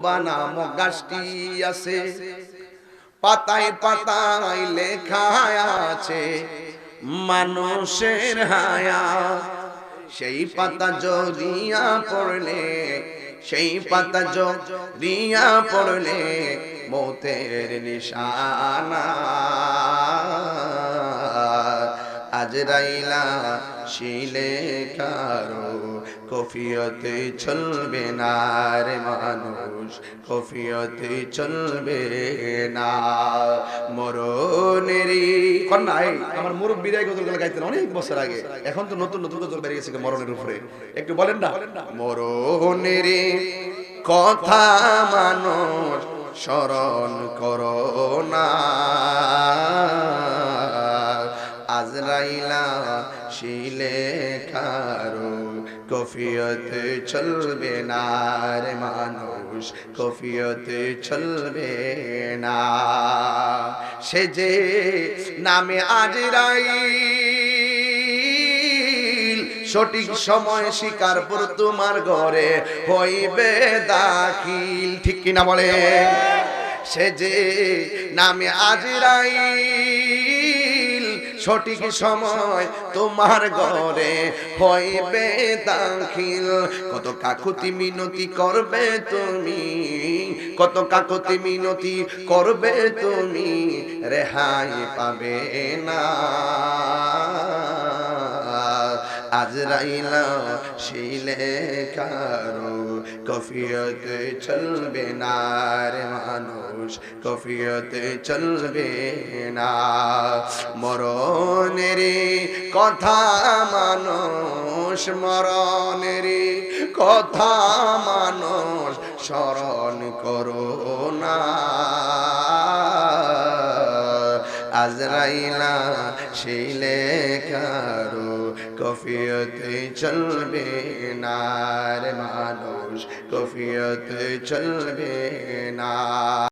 নামক গাছটি আছে, পাতায় পাতায় লেখা আছে মানুষের হায়াত। সেই পাতা জড়িয়া পড়লে, সেই পাতা জড়িয়া পড়লে মৌতের নিশানা। আজরাইলা শিলে কারো কফিয়তে চলবে না রে মানুষ, কফিয়তে চলবে না। মরণেরই কন্যাই আমার মুরব্বীরা গজল গাইতেন অনেক বছর আগে, এখন তো নতুন নতুন গজল বেরিয়ে গেছে মরণের উপরে। একটু বলেন না, মরণেরই কথা মানুষ স্মরণ করো না। আজরাইলা শিলে কারো কফিয়তে চলবে না রে মানুষ, কফিয়তে চলবে না। সে যে নামে আজরাইল, সঠিক সময় শিকারপুর তোমার ঘরে হইবে দাখিল। ঠিক কিনা বলে? সে যে নামে আজরাইল, সঠিক সময় তোমার ঘরে হইবে দাখিল। কত কাকুতি মিনতি করবে তুমি, কত কাকুতি মিনতি করবে তুমি, রেহাই পাবে না। আজরাইলা শিলে কারো কফিয়তে চলবে না রে মানুষ, কফিয়তে চলবে না। মরণেরই কথা মানুষ, মরণেরই কথা মানুষ স্মরণ করো না। আজরাইলা শিলে কারো কফিয়তে চলবে না রে মানুষ, কফিয়তে চলবে না।